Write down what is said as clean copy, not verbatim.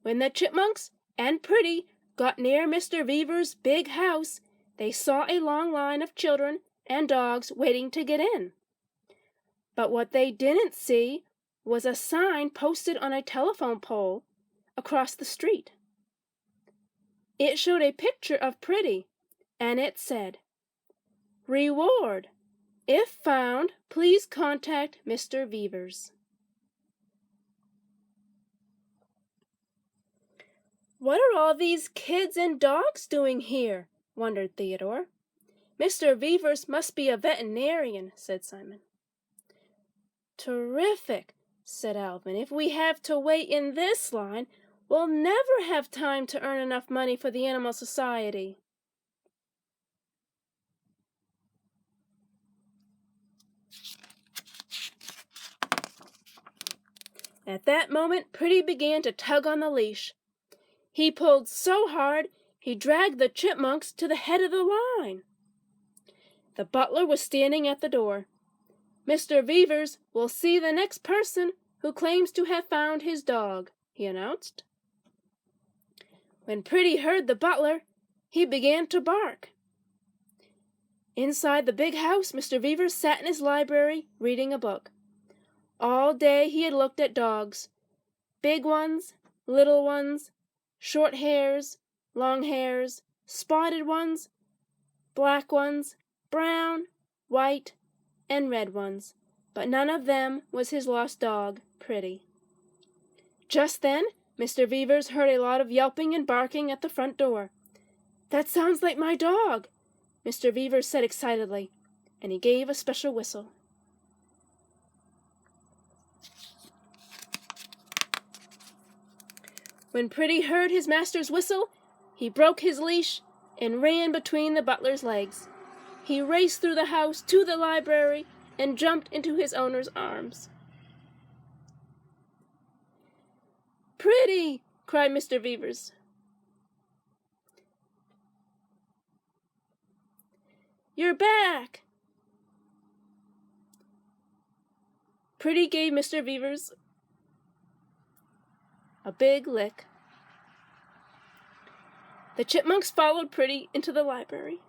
When the Chipmunks and Pretty got near Mr. Beaver's big house, they saw a long line of children and dogs waiting to get in. But what they didn't see was a sign posted on a telephone pole across the street. It showed a picture of Pretty, and it said, "Reward. If found, please contact Mr. Beavers." "What are all these kids and dogs doing here?" wondered Theodore. "Mr. Beavers must be a veterinarian," said Simon. "Terrific," said Alvin. "If we have to wait in this line, we'll never have time to earn enough money for the Animal Society." At that moment, Pretty began to tug on the leash. He pulled so hard, he dragged the Chipmunks to the head of the line. The butler was standing at the door. "Mr. Beavers will see the next person who claims to have found his dog," he announced. When Pretty heard the butler, he began to bark. Inside the big house, Mr. Beavers sat in his library reading a book. All day he had looked at dogs, big ones, little ones, short hairs, long hairs, spotted ones, black ones, brown, white, and red ones, but none of them was his lost dog, Pretty. Just then, Mr. Beavers heard a lot of yelping and barking at the front door. "That sounds like my dog," Mr. Beavers said excitedly, and he gave a special whistle. When Pretty heard his master's whistle, he broke his leash and ran between the butler's legs. He raced through the house to the library and jumped into his owner's arms. "Pretty!" cried Mr. Beavers. "You're back!" Pretty gave Mr. Beavers a big lick. The Chipmunks followed Pretty into the library.